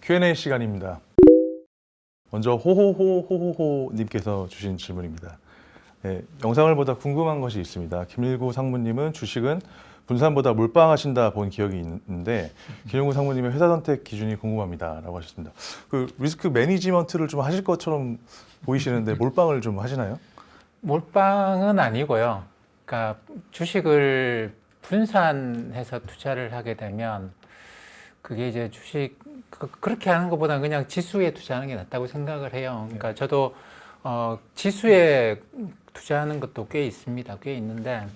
Q&A 시간입니다. 먼저 호호호호호호님께서 주신 질문입니다. 네, 영상을 보다 궁금한 것이 있습니다. 김일구 상무님은 주식은 분산보다 몰빵하신다 본 기억이 있는데 김일구 상무님의 회사 선택 기준이 궁금합니다라고 하셨습니다. 그 리스크 매니지먼트를 좀 하실 것처럼 보이시는데 몰빵을 좀 하시나요? 몰빵은 아니고요. 그러니까 주식을 분산해서 투자를 하게 되면 그게 이제 주식 그렇게 하는 것보다는 그냥 지수에 투자하는 게 낫다고 생각을 해요. 그러니까 저도 지수에 투자하는 것도 꽤 있습니다. 꽤 있는데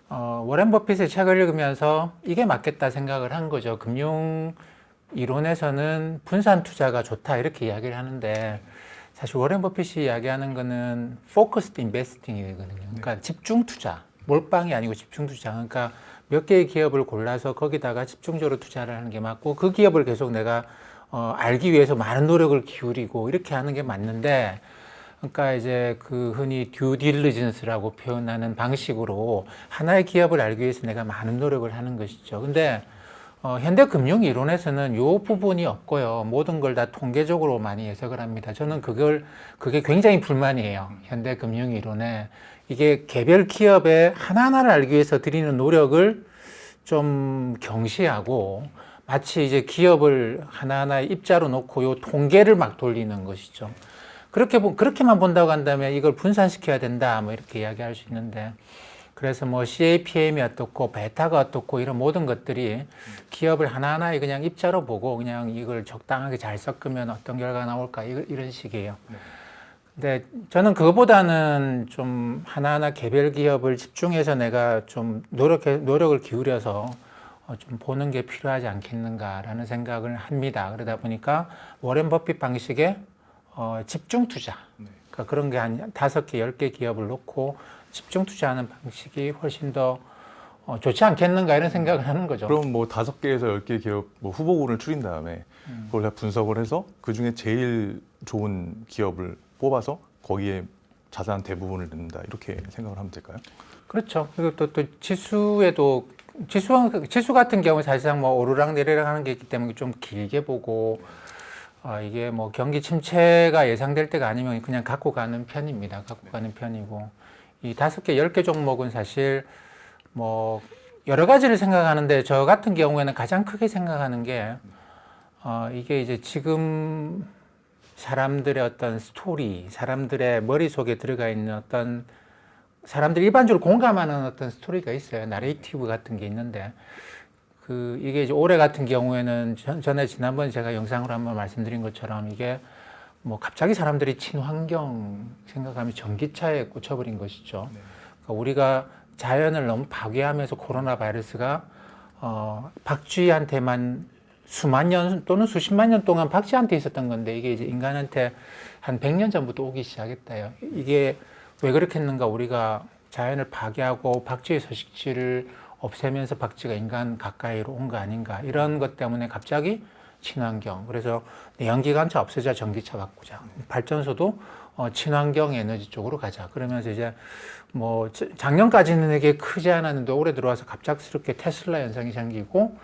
워렌 버핏의 책을 읽으면서 이게 맞겠다 생각을 한 거죠. 금융 이론에서는 분산 투자가 좋다 이렇게 이야기를 하는데 사실 워렌 버핏이 이야기하는 거는 focused investing이거든요. 그러니까 집중 투자, 몰빵이 아니고 집중 투자. 그러니까 몇 개의 기업을 골라서 거기다가 집중적으로 투자를 하는 게 맞고 그 기업을 계속 내가 알기 위해서 많은 노력을 기울이고 이렇게 하는 게 맞는데 그러니까 이제 그 흔히 듀 딜리전스라고 표현하는 방식으로 하나의 기업을 알기 위해서 내가 많은 노력을 하는 것이죠. 근데 현대 금융 이론에서는 요 부분이 없고요. 모든 걸 다 통계적으로 많이 해석을 합니다. 저는 그게 굉장히 불만이에요. 현대 금융 이론에. 이게 개별 기업의 하나하나를 알기 위해서 들이는 노력을 좀 경시하고 마치 이제 기업을 하나하나 입자로 놓고 요 통계를 막 돌리는 것이죠. 그렇게만 본다고 한다면 이걸 분산시켜야 된다. 뭐 이렇게 이야기할 수 있는데. 그래서 뭐 CAPM이 어떻고 베타가 어떻고 이런 모든 것들이 기업을 하나하나 그냥 입자로 보고 그냥 이걸 적당하게 잘 섞으면 어떤 결과가 나올까 이런 식이에요. 근데 저는 그거보다는 좀 하나하나 개별 기업을 집중해서 내가 좀 노력을 기울여서 좀 보는 게 필요하지 않겠는가라는 생각을 합니다. 그러다 보니까 워렌 버핏 방식의 집중 투자. 그러니까 그런 게 한 5개, 10개 기업을 놓고 집중 투자하는 방식이 훨씬 더 좋지 않겠는가 이런 생각을 하는 거죠. 그럼 뭐 5개에서 10개 기업 뭐 후보군을 추린 다음에 그걸 다 분석을 해서 그 중에 제일 좋은 기업을 뽑아서 거기에 자산 대부분을 넣는다 이렇게 생각을 하면 될까요? 그렇죠. 그리고 또 지수에도 지수 같은 경우 사실상 뭐 오르락 내리락 하는 게 있기 때문에 좀 길게 보고 이게 뭐 경기 침체가 예상될 때가 아니면 그냥 갖고 가는 편입니다. 갖고 가는 편이고 이 5개, 10개 종목은 사실 뭐 여러 가지를 생각하는데 저 같은 경우에는 가장 크게 생각하는 게 이게 이제 지금 사람들의 어떤 스토리, 사람들의 머릿속에 들어가 있는 어떤 사람들이 일반적으로 공감하는 어떤 스토리가 있어요. 나레이티브 같은 게 있는데 이게 이제 올해 같은 경우에는 지난번에 제가 영상으로 한번 말씀드린 것처럼 이게 뭐 갑자기 사람들이 친환경 생각하면 전기차에 꽂혀버린 것이죠. 그러니까 우리가 자연을 너무 파괴하면서 코로나 바이러스가 박쥐한테만 수만 년 또는 수십만 년 동안 박쥐한테 있었던 건데 이게 이제 인간한테 한 100년 전부터 오기 시작했다요. 이게 왜 그렇겠는가? 우리가 자연을 파괴하고 박쥐의 서식지를 없애면서 박쥐가 인간 가까이로 온 거 아닌가? 이런 것 때문에 갑자기 친환경. 그래서 내연기관차 없애자 전기차 바꾸자. 발전소도 친환경 에너지 쪽으로 가자. 그러면서 이제 뭐 작년까지는 이게 크지 않았는데 올해 들어와서 갑작스럽게 테슬라 현상이 생기고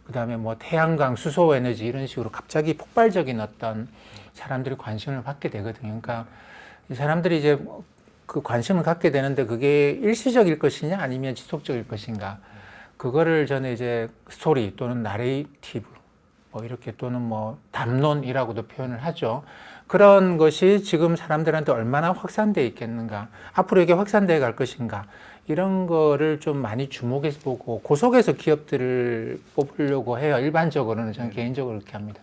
그다음에 뭐 태양광, 수소 에너지 이런 식으로 갑자기 폭발적인 어떤 사람들이 관심을 갖게 되거든요. 그러니까 이 사람들이 이제 그 관심을 갖게 되는데 그게 일시적일 것이냐 아니면 지속적일 것인가. 그거를 저는 이제 스토리 또는 나레이티브 뭐 이렇게 또는 뭐 담론이라고도 표현을 하죠. 그런 것이 지금 사람들한테 얼마나 확산되어 있겠는가. 앞으로 이게 확산되어 갈 것인가. 이런 거를 좀 많이 주목해서 보고 그 속에서 기업들을 뽑으려고 해요. 일반적으로는 저는 개인적으로 그렇게 합니다.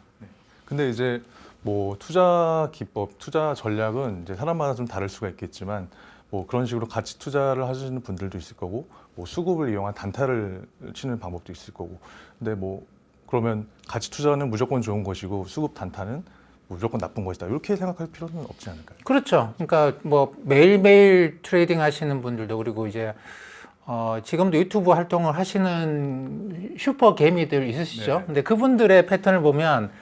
근데 이제 뭐 투자 기법, 투자 전략은 이제 사람마다 좀 다를 수가 있겠지만 뭐 그런 식으로 가치 투자를 하시는 분들도 있을 거고 뭐 수급을 이용한 단타를 치는 방법도 있을 거고 근데 뭐 그러면 가치 투자는 무조건 좋은 것이고 수급 단타는 무조건 나쁜 것이다 이렇게 생각할 필요는 없지 않을까요? 그렇죠. 그러니까 뭐 매일매일 트레이딩 하시는 분들도 그리고 이제 지금도 유튜브 활동을 하시는 슈퍼 개미들 있으시죠? 네. 근데 그분들의 패턴을 보면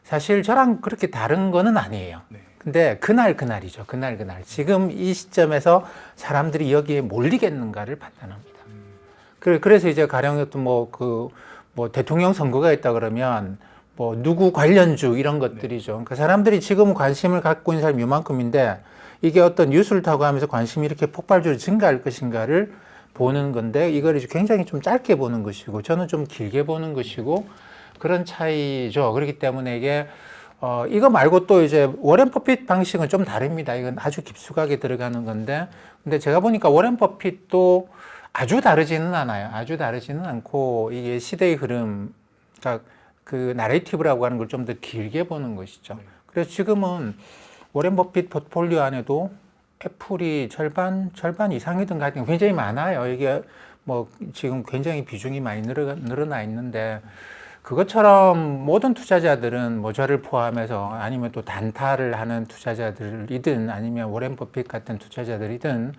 사실 저랑 그렇게 다른 거는 아니에요. 네. 근데 그날이죠. 그날. 지금 이 시점에서 사람들이 여기에 몰리겠는가를 판단합니다. 그래서 이제 가령 어떤 뭐 대통령 선거가 있다 그러면 뭐 누구 관련주 이런 것들이죠. 그러니까 사람들이 지금 관심을 갖고 있는 사람이 이만큼인데 이게 어떤 뉴스를 타고 하면서 관심이 이렇게 폭발적으로 증가할 것인가를 보는 건데 이걸 이제 굉장히 좀 짧게 보는 것이고 저는 좀 길게 보는 것이고 그런 차이죠. 그렇기 때문에 이게 이거 말고 또 이제 워렌 버핏 방식은 좀 다릅니다. 이건 아주 깊숙하게 들어가는 건데 근데 제가 보니까 워렌 버핏도 아주 다르지는 않아요. 아주 다르지는 않고 이게 시대의 흐름, 그러니까 그 나레이티브라고 하는 걸 좀 더 길게 보는 것이죠. 그래서 지금은 워렌 버핏 포트폴리오 안에도 애플이 절반 이상이든 같은 게 굉장히 많아요. 이게 뭐 지금 굉장히 비중이 많이 늘어나 있는데 그것처럼 모든 투자자들은 뭐 저를 포함해서 아니면 또 단타를 하는 투자자들이든 아니면 워렌 버핏 같은 투자자들이든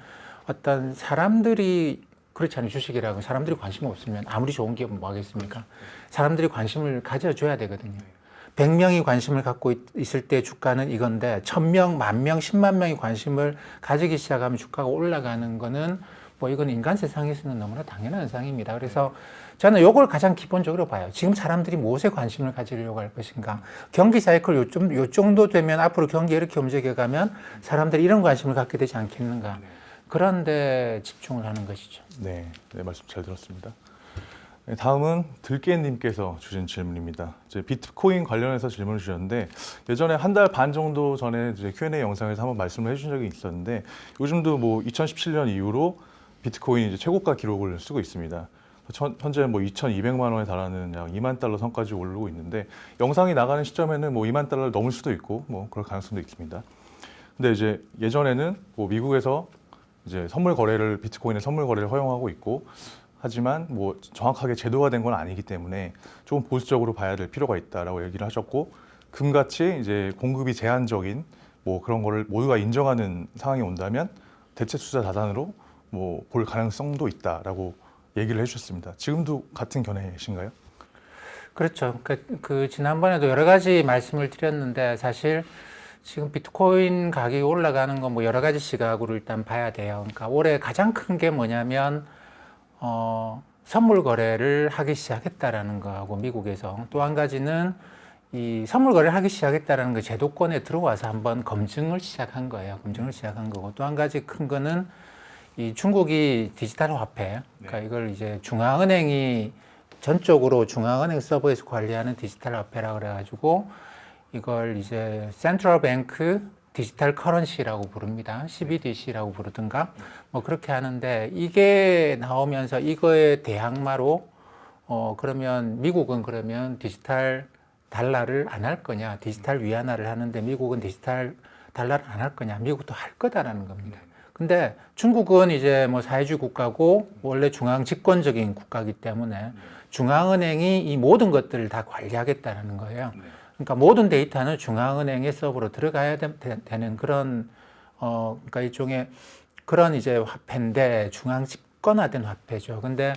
어떤 사람들이 그렇지 않은 주식이라고 사람들이 관심 없으면 아무리 좋은 기업은 뭐 하겠습니까? 사람들이 관심을 가져줘야 되거든요. 100명이 관심을 갖고 있을 때 주가는 이건데 1000명, 10,000명, 10만 명이 관심을 가지기 시작하면 주가가 올라가는 거는 뭐 이건 인간 세상에서는 너무나 당연한 현상입니다. 그래서 저는 이걸 가장 기본적으로 봐요. 지금 사람들이 무엇에 관심을 가지려고 할 것인가. 경기 사이클 요 정도 되면 앞으로 경기 이렇게 움직여가면 사람들이 이런 관심을 갖게 되지 않겠는가. 그런데 집중을 하는 것이죠. 네, 말씀 잘 들었습니다. 네, 다음은 들깨님께서 주신 질문입니다. 이제 비트코인 관련해서 질문을 주셨는데 예전에 한 달 반 정도 전에 이제 Q&A 영상에서 한번 말씀을 해주신 적이 있었는데 요즘도 뭐 2017년 이후로 비트코인이 이제 최고가 기록을 쓰고 있습니다. 현재 뭐 2,200만 원에 달하는 약 2만 달러 선까지 오르고 있는데 영상이 나가는 시점에는 뭐 2만 달러를 넘을 수도 있고 뭐 그럴 가능성도 있습니다. 근데 이제 예전에는 뭐 미국에서 이제 비트코인의 선물 거래를 허용하고 있고 하지만 뭐 정확하게 제도가 된 건 아니기 때문에 조금 보수적으로 봐야 될 필요가 있다라고 얘기를 하셨고 금같이 이제 공급이 제한적인 뭐 그런 거를 모두가 인정하는 상황이 온다면 대체 투자 자산으로 뭐 볼 가능성도 있다라고 얘기를 해주셨습니다. 지금도 같은 견해이신가요? 그렇죠. 그 지난번에도 여러 가지 말씀을 드렸는데 사실 지금 비트코인 가격이 올라가는 건 뭐 여러 가지 시각으로 일단 봐야 돼요. 그러니까 올해 가장 큰 게 뭐냐면 선물 거래를 하기 시작했다라는 거하고 미국에서 또 한 가지는 이 선물 거래를 하기 시작했다라는 거 제도권에 들어와서 한번 검증을 시작한 거예요. 검증을 시작한 거고 또 한 가지 큰 거는 이 중국이 디지털 화폐, 그러니까 이걸 이제 중앙은행이 전적으로 중앙은행 서버에서 관리하는 디지털 화폐라 그래가지고 이걸 이제 센트럴 뱅크 디지털 커런시라고 부릅니다. CBDC라고 부르든가 뭐 그렇게 하는데 이게 나오면서 이거에 대항마로 그러면 미국은 그러면 디지털 달러를 안 할 거냐, 디지털 위안화를 하는데 미국은 디지털 달러를 안 할 거냐, 미국도 할 거다라는 겁니다. 근데 중국은 이제 뭐 사회주의 국가고 원래 중앙 집권적인 국가이기 때문에 중앙은행이 이 모든 것들을 다 관리하겠다라는 거예요. 그러니까 모든 데이터는 중앙은행의 서버로 들어가야 되는 그런 그러니까 일종의 그런 이제 화폐인데 중앙 집권화된 화폐죠. 근데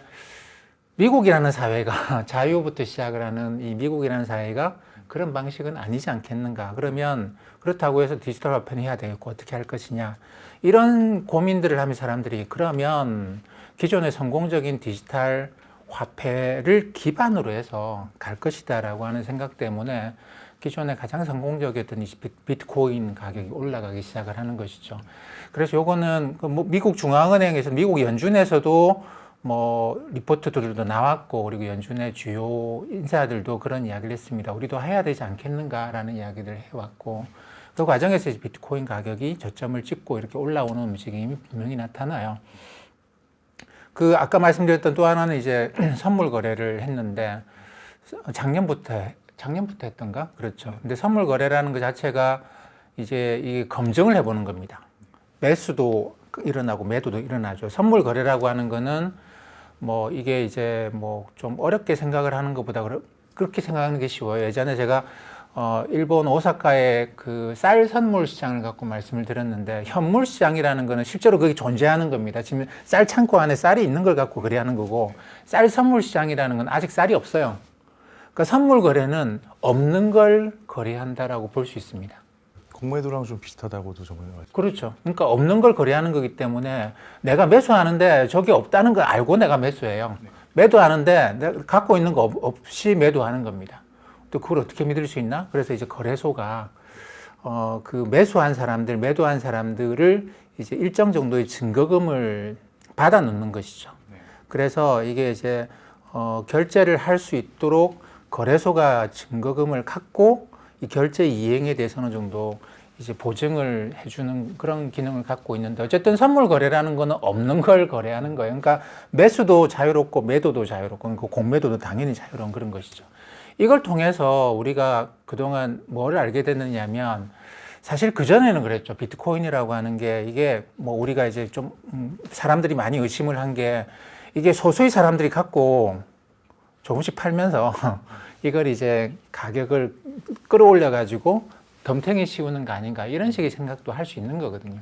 미국이라는 사회가 자유부터 시작을 하는 이 미국이라는 사회가 그런 방식은 아니지 않겠는가. 그러면 그렇다고 해서 디지털 화폐는 해야 되겠고 어떻게 할 것이냐. 이런 고민들을 하면 사람들이 그러면 기존의 성공적인 디지털 화폐를 기반으로 해서 갈 것이다라고 하는 생각 때문에 기존에 가장 성공적이었던 이 비트코인 가격이 올라가기 시작을 하는 것이죠. 그래서 요거는 미국 중앙은행에서 미국 연준에서도 뭐 리포트들도 나왔고 그리고 연준의 주요 인사들도 그런 이야기를 했습니다. 우리도 해야 되지 않겠는가라는 이야기를 해왔고 그 과정에서 비트코인 가격이 저점을 찍고 이렇게 올라오는 움직임이 분명히 나타나요. 그 아까 말씀드렸던 또 하나는 이제 선물 거래를 했는데 작년부터 했던가? 그렇죠. 근데 선물 거래라는 것 자체가 이제 이 검증을 해보는 겁니다. 매수도 일어나고 매도도 일어나죠. 선물 거래라고 하는 거는 뭐 이게 이제 뭐 좀 어렵게 생각을 하는 것보다 그렇게 생각하는 게 쉬워요. 예전에 제가 일본 오사카의 그 쌀 선물 시장을 갖고 말씀을 드렸는데 현물 시장이라는 거는 실제로 그게 존재하는 겁니다. 지금 쌀 창고 안에 쌀이 있는 걸 갖고 거래하는 거고 쌀 선물 시장이라는 건 아직 쌀이 없어요. 그러니까 선물 거래는 없는 걸 거래한다라고 볼 수 있습니다. 공매도랑 좀 비슷하다고도 저번에 말씀. 그렇죠. 그러니까 없는 걸 거래하는 거기 때문에 내가 매수하는데 저게 없다는 걸 알고 내가 매수해요. 매도하는데 내가 갖고 있는 거 없이 매도하는 겁니다. 또 그걸 어떻게 믿을 수 있나? 그래서 이제 거래소가 그 매수한 사람들, 매도한 사람들을 이제 일정 정도의 증거금을 받아 놓는 것이죠. 그래서 이게 이제 결제를 할 수 있도록 거래소가 증거금을 갖고 이 결제 이행에 대해서 어느 정도 이제 보증을 해주는 그런 기능을 갖고 있는데, 어쨌든 선물 거래라는 거는 없는 걸 거래하는 거예요. 그러니까 매수도 자유롭고 매도도 자유롭고, 그러니까 공매도도 당연히 자유로운 그런 것이죠. 이걸 통해서 우리가 그동안 뭘 알게 됐느냐면, 사실 그전에는 그랬죠. 비트코인이라고 하는 게, 이게 뭐 우리가 이제 좀 사람들이 많이 의심을 한 게, 이게 소수의 사람들이 갖고 조금씩 팔면서 이걸 이제 가격을 끌어올려 가지고 덤탱이 씌우는 거 아닌가, 이런 식의 생각도 할 수 있는 거거든요.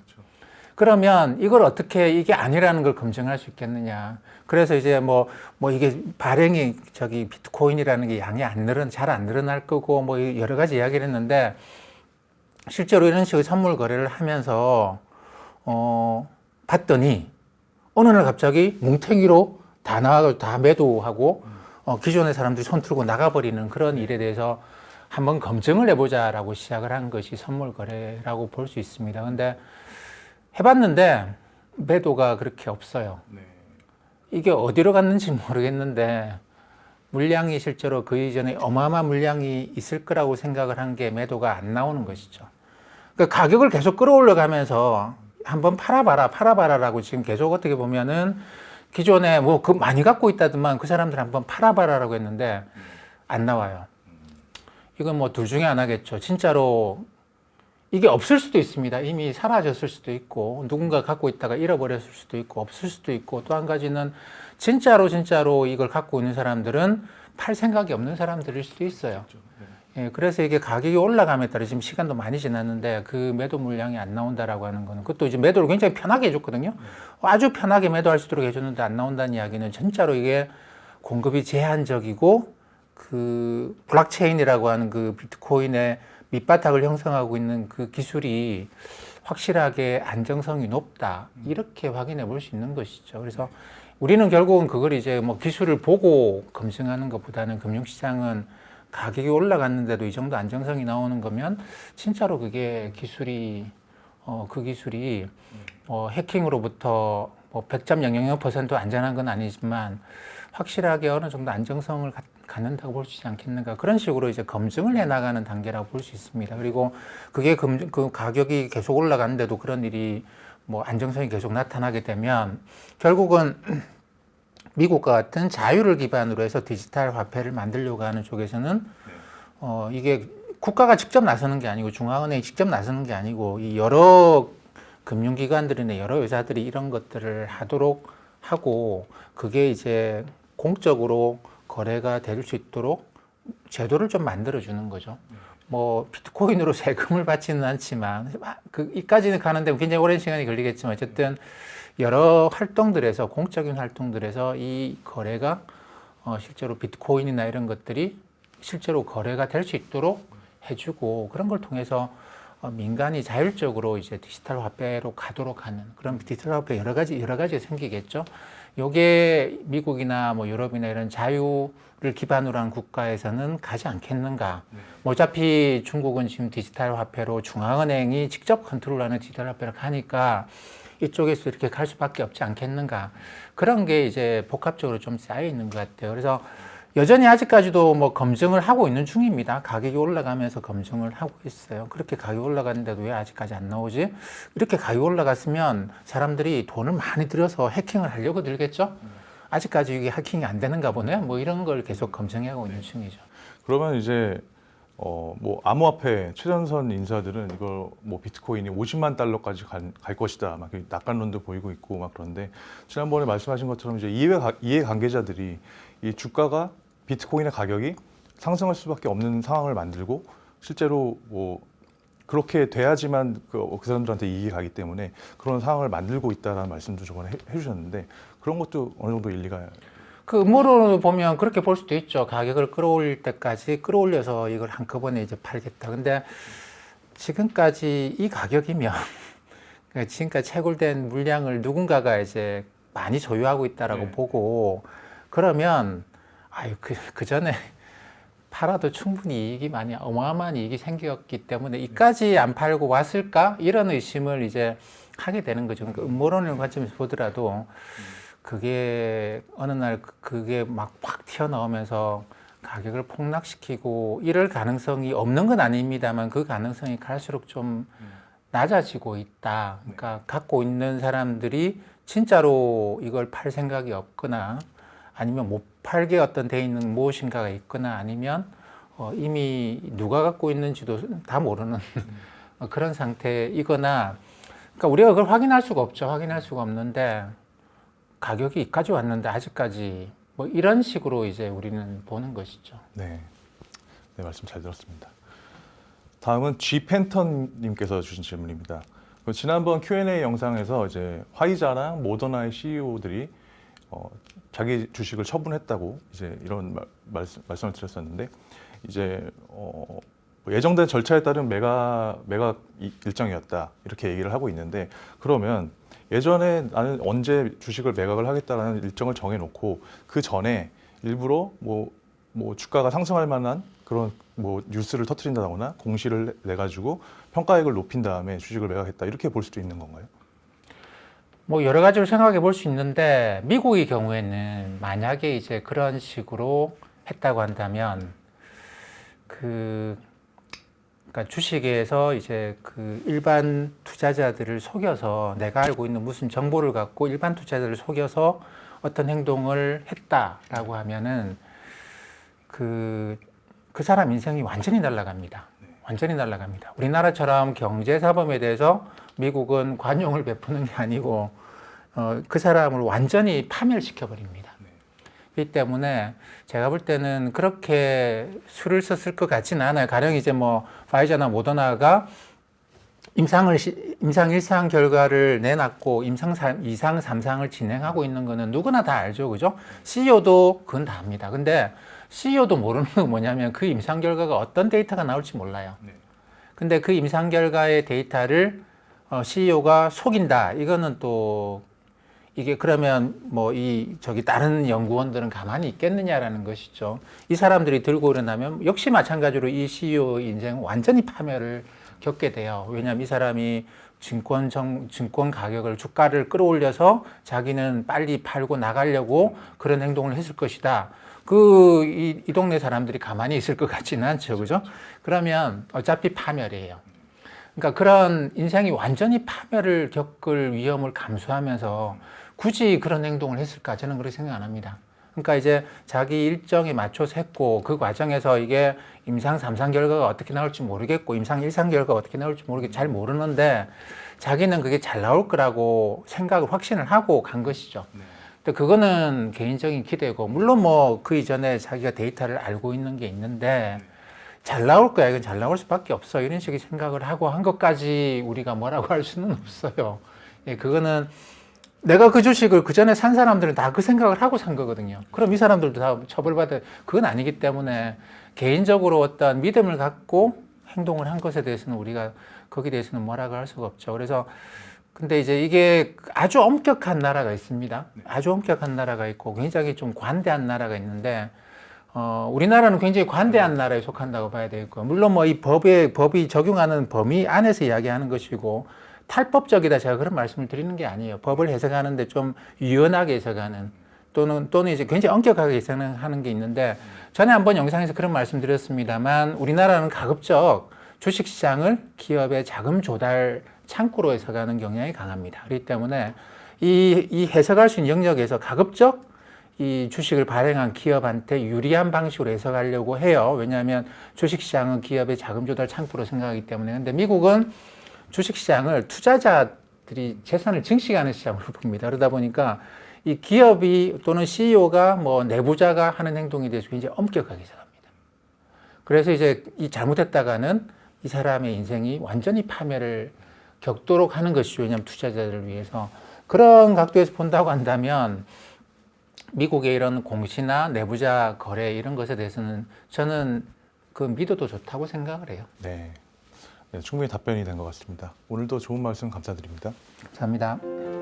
그러면 이걸 어떻게 이게 아니라는 걸 검증할 수 있겠느냐. 그래서 이제 뭐 이게 발행이 비트코인이라는 게 양이 잘 안 늘어날 거고 뭐 여러 가지 이야기를 했는데, 실제로 이런 식의 선물 거래를 하면서 봤더니 어느 날 갑자기 뭉탱이로 다 나와가지고 다 매도하고 기존의 사람들이 손 틀고 나가버리는 그런 일에 대해서 한번 검증을 해보자라고 시작을 한 것이 선물 거래라고 볼 수 있습니다. 근데 해봤는데 매도가 그렇게 없어요. 이게 어디로 갔는지 모르겠는데, 물량이 실제로 그 이전에 어마어마한 물량이 있을 거라고 생각을 한 게 매도가 안 나오는 것이죠. 그러니까 가격을 계속 끌어올려 가면서 한번 팔아봐라라고 지금 계속 어떻게 보면은, 기존에 뭐 그 많이 갖고 있다더만 그 사람들 한번 팔아봐라라고 했는데 안 나와요. 이건 뭐 둘 중에 하나겠죠. 진짜로 이게 없을 수도 있습니다. 이미 사라졌을 수도 있고, 누군가 갖고 있다가 잃어버렸을 수도 있고, 없을 수도 있고, 또 한 가지는 진짜로 이걸 갖고 있는 사람들은 팔 생각이 없는 사람들일 수도 있어요. 예, 그래서 이게 가격이 올라감에 따라 지금 시간도 많이 지났는데 그 매도 물량이 안 나온다라고 하는 거는, 그것도 이제 매도를 굉장히 편하게 해줬거든요. 아주 편하게 매도할 수 있도록 해줬는데 안 나온다는 이야기는 진짜로 이게 공급이 제한적이고, 그 블록체인이라고 하는 그 비트코인의 밑바닥을 형성하고 있는 그 기술이 확실하게 안정성이 높다, 이렇게 확인해 볼 수 있는 것이죠. 그래서 우리는 결국은 그걸 이제 뭐 기술을 보고 검증하는 것보다는, 금융시장은 가격이 올라갔는데도 이 정도 안정성이 나오는 거면 진짜로 그게 그 기술이 해킹으로부터 뭐 100.000% 안전한 건 아니지만 확실하게 어느 정도 안정성을 갖는다고 볼 수 있지 않겠는가, 그런 식으로 이제 검증을 해 나가는 단계라고 볼 수 있습니다. 그리고 그게 그 가격이 계속 올라가는데도 그런 일이 뭐 안정성이 계속 나타나게 되면, 결국은 미국과 같은 자유를 기반으로 해서 디지털 화폐를 만들려고 하는 쪽에서는 이게 국가가 직접 나서는 게 아니고, 중앙은행이 직접 나서는 게 아니고, 이 여러 금융기관들이나 여러 회사들이 이런 것들을 하도록 하고, 그게 이제 공적으로 거래가 될 수 있도록 제도를 좀 만들어 주는 거죠. 뭐 비트코인으로 세금을 받지는 않지만, 이까지는 가는데 굉장히 오랜 시간이 걸리겠지만, 어쨌든 여러 활동들에서, 공적인 활동들에서 이 거래가 실제로 비트코인이나 이런 것들이 실제로 거래가 될 수 있도록 해주고, 그런 걸 통해서 민간이 자율적으로 이제 디지털 화폐로 가도록 하는 그런 디지털 화폐 여러 가지 생기겠죠. 요게 미국이나 뭐 유럽이나 이런 자유를 기반으로 한 국가에서는 가지 않겠는가. 어차피 중국은 지금 디지털 화폐로 중앙은행이 직접 컨트롤하는 디지털 화폐를 가니까 이쪽에서 이렇게 갈 수밖에 없지 않겠는가. 그런 게 이제 복합적으로 좀 쌓여 있는 것 같아요. 그래서 여전히 아직까지도 뭐 검증을 하고 있는 중입니다. 가격이 올라가면서 검증을 하고 있어요. 그렇게 가격이 올라갔는데도 왜 아직까지 안 나오지? 이렇게 가격이 올라갔으면 사람들이 돈을 많이 들여서 해킹을 하려고 들겠죠? 아직까지 이게 해킹이 안 되는가 보네? 뭐 이런 걸 계속 검증하고 있는 중이죠. 그러면 이제 뭐 암호화폐 최전선 인사들은 이걸 뭐 비트코인이 50만 달러까지 갈 것이다, 막 낙관론도 보이고 있고 막, 그런데 지난번에 말씀하신 것처럼 이제 이해 관계자들이 이 주가가, 비트코인의 가격이 상승할 수밖에 없는 상황을 만들고, 실제로 뭐 그렇게 돼야지만 그 사람들한테 이익이 가기 때문에 그런 상황을 만들고 있다는 말씀도 저번에 해주셨는데, 그런 것도 어느 정도 일리가. 그 음모론으로 보면 그렇게 볼 수도 있죠. 가격을 끌어올릴 때까지 끌어올려서 이걸 한꺼번에 이제 팔겠다. 근데 지금까지 이 가격이면 지금까지 채굴된 물량을 누군가가 이제 많이 소유하고 있다라고 보고, 그러면 그 전에 팔아도 충분히 이익이 많이 어마어마한 이익이 생겼기 때문에 이까지 안 팔고 왔을까 이런 의심을 이제 하게 되는 거죠. 그러니까 음모론을 관점에서 보더라도 그게 어느 날 그게 막 확 튀어나오면서 가격을 폭락시키고 이럴 가능성이 없는 건 아닙니다만 그 가능성이 갈수록 좀 낮아지고 있다. 그러니까 갖고 있는 사람들이 진짜로 이걸 팔 생각이 없거나 아니면 못 팔게 어떤 돼 있는 무엇인가가 있거나 아니면 이미 누가 갖고 있는지도 다 모르는 그런 상태이거나 그러니까 우리가 그걸 확인할 수가 없죠. 확인할 수가 없는데 가격이 이까지 왔는데 아직까지 뭐 이런 식으로 이제 우리는 보는 것이죠. 네, 네 말씀 잘 들었습니다. 다음은 G 팬턴님께서 주신 질문입니다. 지난번 Q&A 영상에서 이제 화이자랑 모더나의 CEO들이 자기 주식을 처분했다고 이제 이런 말씀을 드렸었는데 이제 예정된 절차에 따른 매각 일정이었다 이렇게 얘기를 하고 있는데 그러면 예전에 나는 언제 주식을 매각을 하겠다라는 일정을 정해놓고 그 전에 일부러 뭐 주가가 상승할 만한 그런 뭐 뉴스를 터뜨린다거나 공시를 내 가지고 평가액을 높인 다음에 주식을 매각했다 이렇게 볼 수도 있는 건가요? 뭐 여러 가지로 생각해 볼 수 있는데 미국의 경우에는 만약에 이제 그런 식으로 했다고 한다면 그러니까 주식에서 이제 그 일반 투자자들을 속여서 내가 알고 있는 무슨 정보를 갖고 일반 투자자들을 속여서 어떤 행동을 했다라고 하면은 그 사람 인생이 완전히 날아갑니다. 완전히 날아갑니다. 우리나라처럼 경제사범에 대해서 미국은 관용을 베푸는 게 아니고 그 사람을 완전히 파멸시켜버립니다. 그렇기 때문에 제가 볼 때는 그렇게 수를 썼을 것 같지는 않아요. 가령 이제 뭐 파이자나 모더나가 임상 1상 결과를 내놨고 임상 2상, 3상을 진행하고 있는 거는 누구나 다 알죠. 그죠? CEO도 그건 다 압니다. 근데 CEO도 모르는 건 뭐냐면 그 임상 결과가 어떤 데이터가 나올지 몰라요. 근데 그 임상 결과의 데이터를 CEO가 속인다. 이거는 또 이게 그러면 뭐 저기 다른 연구원들은 가만히 있겠느냐라는 것이죠. 이 사람들이 들고 일어나면 역시 마찬가지로 이 CEO 인생은 완전히 파멸을 겪게 돼요. 왜냐하면 이 사람이 증권 가격을 주가를 끌어올려서 자기는 빨리 팔고 나가려고 그런 행동을 했을 것이다. 이 동네 사람들이 가만히 있을 것 같지는 않죠. 그죠? 그러면 어차피 파멸이에요. 그러니까 그런 인생이 완전히 파멸을 겪을 위험을 감수하면서 굳이 그런 행동을 했을까? 저는 그렇게 생각 안 합니다. 그러니까 이제 자기 일정에 맞춰서 했고 그 과정에서 이게 임상 3상 결과가 어떻게 나올지 모르겠고 임상 1상 결과가 어떻게 나올지 잘 모르는데 자기는 그게 잘 나올 거라고 생각을 확신을 하고 간 것이죠. 근데 그거는 개인적인 기대고 물론 뭐 그 이전에 자기가 데이터를 알고 있는 게 있는데 잘 나올 거야. 이건 잘 나올 수밖에 없어. 이런 식의 생각을 하고 한 것까지 우리가 뭐라고 할 수는 없어요. 예, 그거는 내가 그 주식을 그 전에 산 사람들은 다 그 생각을 하고 산 거거든요. 그럼 이 사람들도 다 처벌받아야 그건 아니기 때문에 개인적으로 어떤 믿음을 갖고 행동을 한 것에 대해서는 우리가 거기에 대해서는 뭐라고 할 수가 없죠. 그래서 근데 이제 이게 아주 엄격한 나라가 있습니다. 아주 엄격한 나라가 있고 굉장히 좀 관대한 나라가 있는데 우리나라는 굉장히 관대한 나라에 속한다고 봐야 되겠고 물론 뭐 이 법이 적용하는 범위 안에서 이야기하는 것이고 탈법적이다 제가 그런 말씀을 드리는 게 아니에요. 법을 해석하는데 좀 유연하게 해석하는 또는 이제 굉장히 엄격하게 해석하는 게 있는데 전에 한번 영상에서 그런 말씀 드렸습니다만 우리나라는 가급적 주식시장을 기업의 자금 조달 창구로 해석하는 경향이 강합니다. 그렇기 때문에 이 해석할 수 있는 영역에서 가급적 이 주식을 발행한 기업한테 유리한 방식으로 해석하려고 해요. 왜냐하면 주식시장은 기업의 자금 조달 창구로 생각하기 때문에. 근데 미국은 주식시장을 투자자들이 재산을 증식하는 시장으로 봅니다. 그러다 보니까 이 기업이 또는 CEO가 뭐 내부자가 하는 행동에 대해서 굉장히 엄격하게 생각합니다. 그래서 이제 이 잘못했다가는 이 사람의 인생이 완전히 파멸을 겪도록 하는 것이죠. 왜냐하면 투자자들을 위해서. 그런 각도에서 본다고 한다면 미국의 이런 공시나 내부자 거래 이런 것에 대해서는 저는 그 믿어도 좋다고 생각을 해요. 네, 충분히 답변이 된 것 같습니다. 오늘도 좋은 말씀 감사드립니다. 감사합니다.